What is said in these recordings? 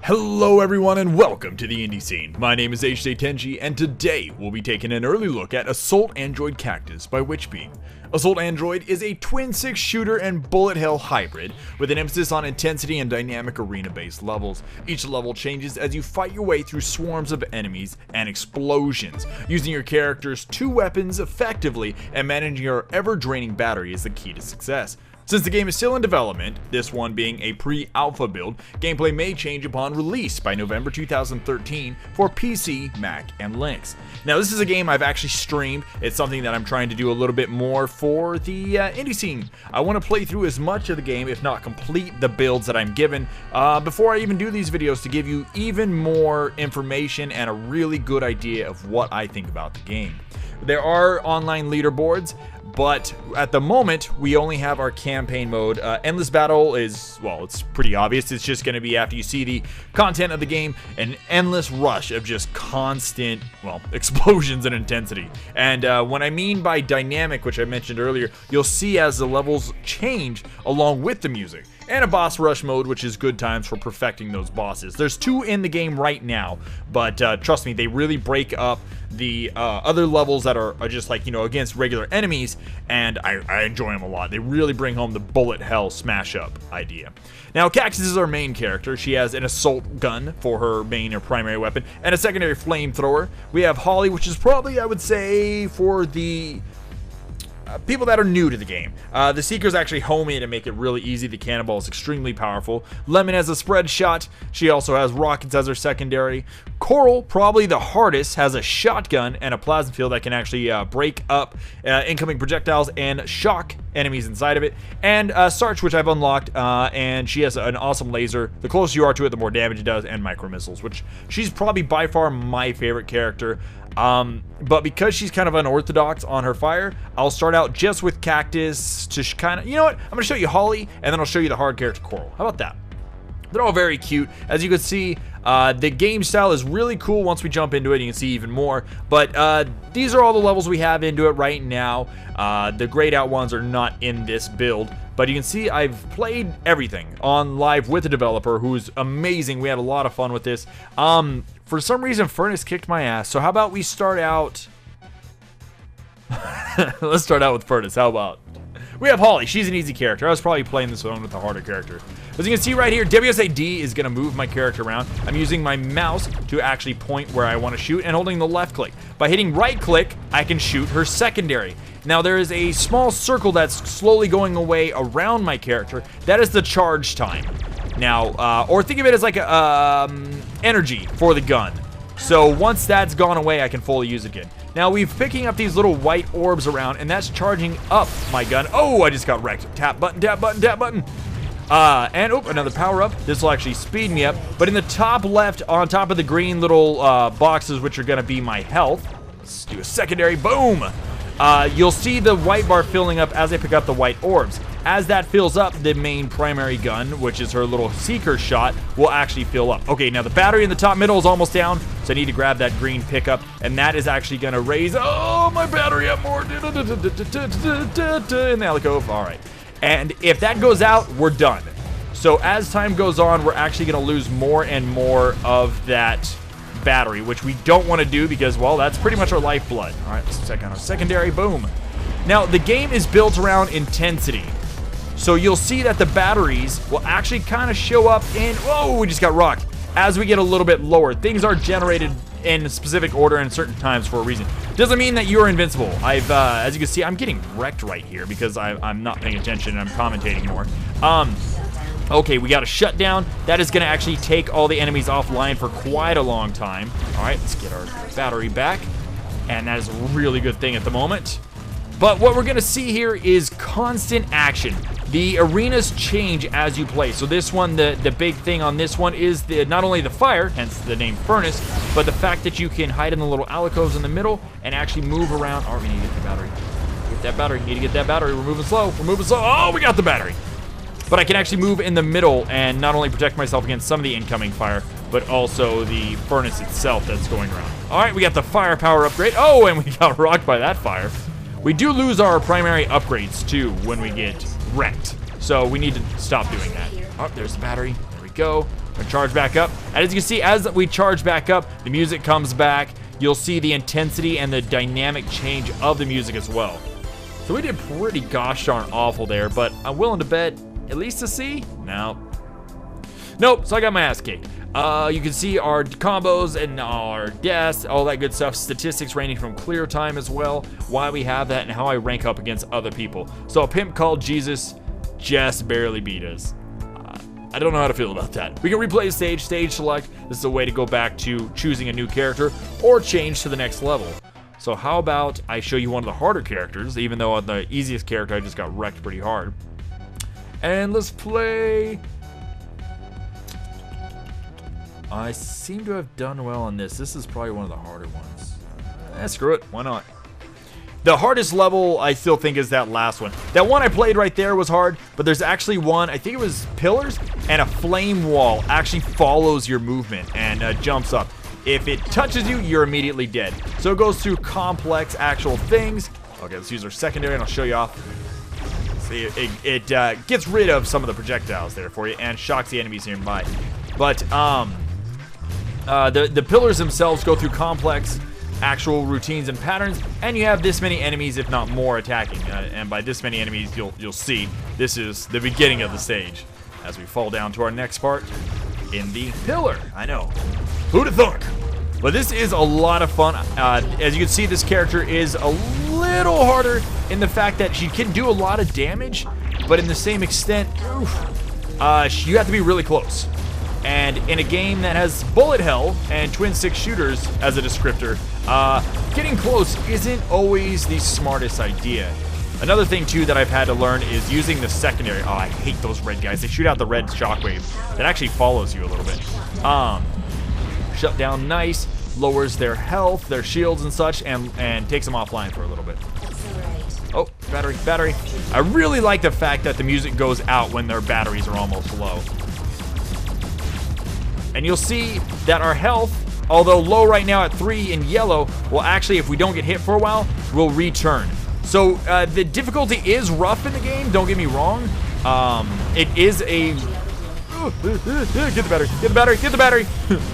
Hello everyone and welcome to the indie scene. My name is HJ Tenji and today we'll be taking an early look at Assault Android Cactus by Witchbeam. Assault Android is a twin 6 shooter and bullet hell hybrid with an emphasis on intensity and dynamic arena based levels. Each level changes as you fight your way through swarms of enemies and explosions. Using your character's 2 weapons effectively and managing your ever draining battery is the key to success. Since the game is still in development, this one being a pre-alpha build, gameplay may change upon release by November 2013 for PC, Mac, and Linux. Now this is a game I've actually streamed. It's something that I'm trying to do a little bit more for the indie scene. I want to play through as much of the game, if not complete the builds that I'm given, before I even do these videos to give you even more information and a really good idea of what I think about the game. There are online leaderboards, but at the moment, we only have our campaign mode. Endless Battle is, well, it's pretty obvious. It's just going to be after you see the content of the game, an endless rush of just constant, well, explosions and intensity. And what I mean by dynamic, which I mentioned earlier, you'll see as the levels change along with the music. And a boss rush mode, which is good times for perfecting those bosses. There's 2 in the game right now, but trust me, they really break up the other levels that are just like, you know, against regular enemies, and I enjoy them a lot. They really bring home the bullet hell smash up idea. Now, Cactus is our main character. She has an assault gun for her main or primary weapon, and a secondary flamethrower. We have Holly, which is probably, I would say, for the people that are new to the game. The Seeker's actually homey to make it really easy. The Cannonball is extremely powerful. Lemon has a spread shot. She also has rockets as her secondary. Coral, probably the hardest, has a shotgun and a plasma field that can actually break up incoming projectiles and shock enemies inside of it. And Sarch, which I've unlocked, and she has an awesome laser. The closer you are to it, the more damage it does, and micro missiles, which she's probably by far my favorite character. But because she's kind of unorthodox on her fire, I'll start out just with Cactus to kind of, you know what, I'm going to show you Holly, and then I'll show you the hard character Coral. How about that? They're all very cute. As you can see, the game style is really cool. Once we jump into it, you can see even more. But these are all the levels we have into it right now. The grayed out ones are not in this build. But you can see I've played everything on live with the developer, who's amazing. We had a lot of fun with this. For some reason, Furnace kicked my ass. So how about we start out... Let's start out with Furnace. How about... We have Holly. She's an easy character. I was probably playing this one with the harder character. As you can see right here, WSAD is going to move my character around. I'm using my mouse to actually point where I want to shoot and holding the left click. By hitting right click, I can shoot her secondary. Now there is a small circle that's slowly going away around my character. That is the charge time. Now, or think of it as like a, energy for the gun. So once that's gone away, I can fully use it again. Now we're picking up these little white orbs around, and that's charging up my gun. Oh, I just got wrecked. Tap button, tap button, tap button. And another power up. This will actually speed me up. But in the top left, on top of the green little boxes, which are going to be my health, let's do a secondary. Boom. You'll see the white bar filling up as I pick up the white orbs. As that fills up, the main primary gun, which is her little Seeker shot, will actually fill up. Okay, now the battery in the top middle is almost down, so I need to grab that green pickup, and that is actually going to raise, oh, my battery up more, in the alcove. All right. And if that goes out, we're done. So as time goes on, we're actually going to lose more and more of that battery, which we don't want to do because, well, that's pretty much our lifeblood. All right, let's check out our secondary. Boom. Now, the game is built around intensity. So you'll see that the batteries will actually kind of show up in, whoa, we just got rocked. As we get a little bit lower, things are generated in a specific order and certain times for a reason. Doesn't mean that you're invincible. As you can see, I'm getting wrecked right here because I'm not paying attention and I'm commentating more. Okay, we got a shutdown. That is going to actually take all the enemies offline for quite a long time. All right, let's get our battery back. And that is a really good thing at the moment. But what we're going to see here is constant action. The arenas change as you play. So this one, the big thing on this one is not only the fire, hence the name Furnace, but the fact that you can hide in the little alcoves in the middle and actually move around. Oh, we need to get the battery. Get that battery. Need to get that battery. We're moving slow. We're moving slow. Oh, we got the battery. But I can actually move in the middle and not only protect myself against some of the incoming fire, but also the furnace itself that's going around. All right, we got the firepower upgrade. Oh, and we got rocked by that fire. We do lose our primary upgrades, too, when we get wrecked. So we need to stop doing that. Oh, there's the battery. There we go. and charge back up. And as you can see, as we charge back up, the music comes back. You'll see the intensity and the dynamic change of the music as well. So we did pretty gosh darn awful there, but I'm willing to bet at least a C? No. Nope, so I got my ass kicked. You can see our combos and our deaths, all that good stuff, statistics ranging from clear time as well, why we have that, and how I rank up against other people. So a pimp called Jesus just barely beat us. I don't know how to feel about that. We can replay the stage select. This is a way to go back to choosing a new character or change to the next level. So how about I show you one of the harder characters, even though on the easiest character I just got wrecked pretty hard. And let's play... I seem to have done well on this. This is probably one of the harder ones. Screw it, why not? The hardest level I still think is that last one. That one I played right there was hard, but there's actually one, I think it was pillars, and a flame wall actually follows your movement and jumps up. If it touches you, you're immediately dead. So it goes through complex actual things. Okay, let's use our secondary and I'll show you off. See, it gets rid of some of the projectiles there for you and shocks the enemies nearby. But the pillars themselves go through complex actual routines and patterns, and you have this many enemies, if not more, attacking. And by this many enemies, you'll see this is the beginning of the stage as we fall down to our next part in the pillar. I know, who'd have thunk? But this is a lot of fun. As you can see, this character is a little harder in the fact that she can do a lot of damage, but in the same extent, you have to be really close. And in a game that has bullet hell and twin stick shooters as a descriptor, getting close isn't always the smartest idea. Another thing too that I've had to learn is using the secondary. Oh, I hate those red guys. They shoot out the red shockwave that actually follows you a little bit. Shut down nice, lowers their health, their shields and such, and takes them offline for a little bit. Oh, battery. I really like the fact that the music goes out when their batteries are almost low. And you'll see that our health, although low right now at 3 in yellow, will actually, if we don't get hit for a while, will return. So the difficulty is rough in the game, don't get me wrong. It is a... Get the battery.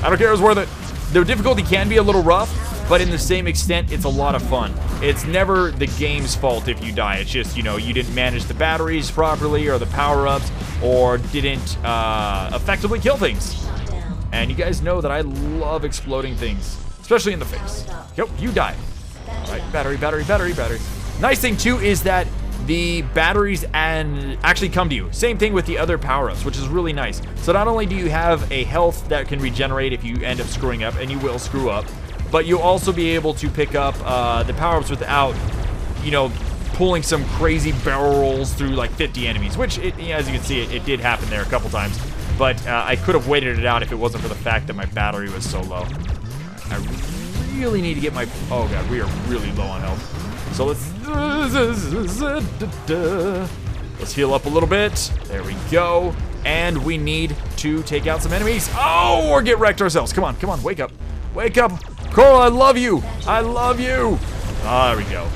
I don't care, it was worth it. The difficulty can be a little rough, but in the same extent, it's a lot of fun. It's never the game's fault if you die. It's just, you know, you didn't manage the batteries properly or the power-ups, or didn't effectively kill things. And you guys know that I love exploding things, especially in the face. Yep, you die. All right, battery. Nice thing too is that the batteries actually come to you. Same thing with the other power-ups, which is really nice. So not only do you have a health that can regenerate if you end up screwing up, and you will screw up, but you'll also be able to pick up the power-ups without, you know, pulling some crazy barrel rolls through like 50 enemies, which, as you can see, it did happen there a couple times. But I could have waited it out if it wasn't for the fact that my battery was so low. I really need to get my... Oh god, we are really low on health. So let's heal up a little bit. There we go. And we need to take out some enemies. Oh, or get wrecked ourselves. Come on, wake up. Wake up. Coral, I love you. There we go.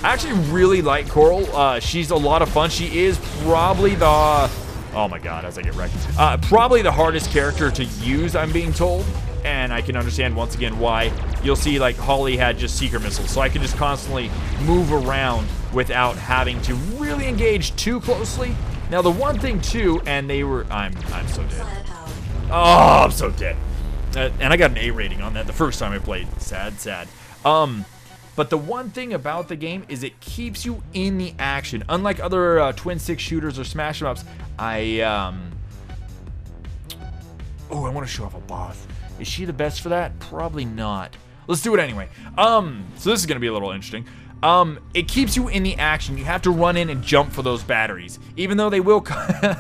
I actually really like Coral. She's a lot of fun. She is probably the... Oh my god, as I get wrecked. Probably the hardest character to use, I'm being told. And I can understand once again why. You'll see like Holly had just seeker missiles, so I could just constantly move around without having to really engage too closely. Now the one thing too, and they were, I'm so dead. Oh, I'm so dead. And I got an A rating on that the first time I played. Sad. But the one thing about the game is it keeps you in the action. Unlike other twin stick shooters or smash 'em ups, I want to show off a boss. Is she the best for that? Probably not. Let's do it anyway. So this is gonna be a little interesting. It keeps you in the action. You have to run in and jump for those batteries, even though they will.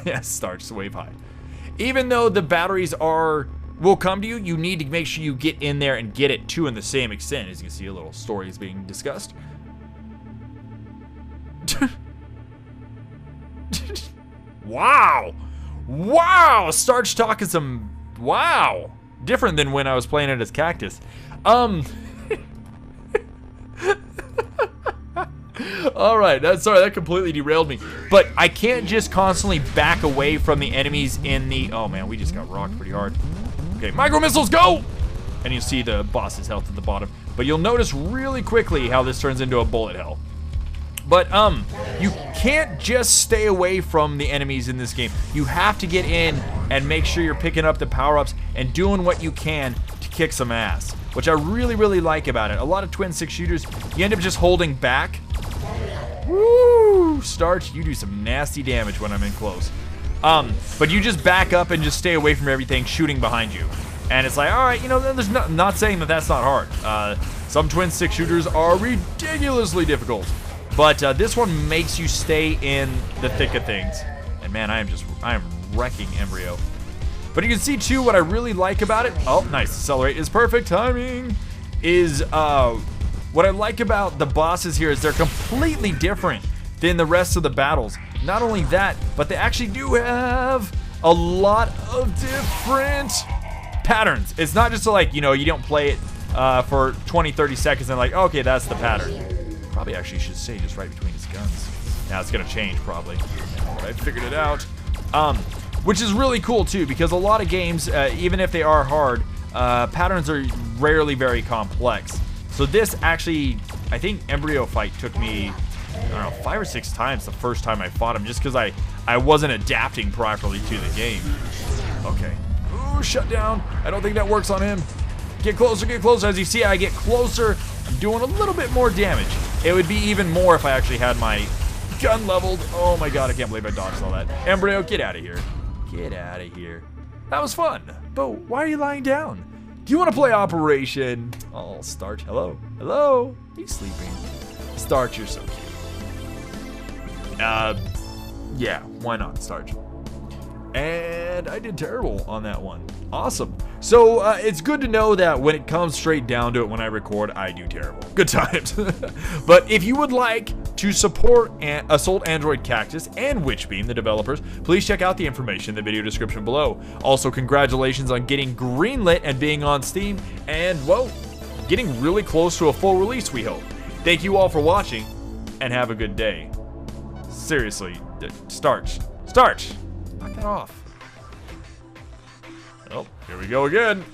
Yes, starts to wave high. Even though the batteries will come to you, you need to make sure you get in there and get it too in the same extent. As you can see, a little story is being discussed. Wow! Starch talking some... Wow! Different than when I was playing it as Cactus. All right, sorry, that completely derailed me. But I can't just constantly back away from the enemies in the... Oh, man, we just got rocked pretty hard. Okay, micro missiles, go! And you see the boss's health at the bottom. But you'll notice really quickly how this turns into a bullet hell. But, you can't just stay away from the enemies in this game. You have to get in and make sure you're picking up the power-ups and doing what you can to kick some ass, which I really, really like about it. A lot of twin stick shooters, you end up just holding back. Woo! Starch, you do some nasty damage when I'm in close. But you just back up and just stay away from everything shooting behind you. And it's like, all right, you know, there's not saying that that's not hard. Some twin stick shooters are ridiculously difficult. But this one makes you stay in the thick of things. And man, I am wrecking Embryo. But you can see too what I really like about it. Oh, nice. Accelerate is perfect timing. What I like about the bosses here is they're completely different than the rest of the battles. Not only that, but they actually do have a lot of different patterns. It's not just like, you know, you don't play it for 20, 30 seconds and like, okay, that's the pattern. Probably actually should say just right between his guns. Now it's gonna change probably. But I figured it out. Which is really cool too, because a lot of games, even if they are hard, patterns are rarely very complex. So this actually, I think Embryo fight took me, I don't know, 5 or 6 times the first time I fought him, just because I wasn't adapting properly to the game. Okay. Ooh, shut down. I don't think that works on him. Get closer, get closer. As you see, I get closer. I'm doing a little bit more damage. It would be even more if I actually had my gun leveled. Oh my god, I can't believe I dodged all that. Embryo, get out of here. Get out of here. That was fun. But why are you lying down? Do you want to play Operation? Oh, Starch. Hello. Hello. He's sleeping. Starch, you're so cute. Yeah, why not, Starch? And I did terrible on that one. Awesome. So it's good to know that when it comes straight down to it, when I record, I do terrible. Good times. But if you would like to support Assault Android Cactus and Witchbeam, the developers, please check out the information in the video description below. Also, congratulations on getting greenlit and being on Steam, and, well, getting really close to a full release, we hope. Thank you all for watching, and have a good day. Seriously, Starch. Starch! Knock that off. Oh, here we go again.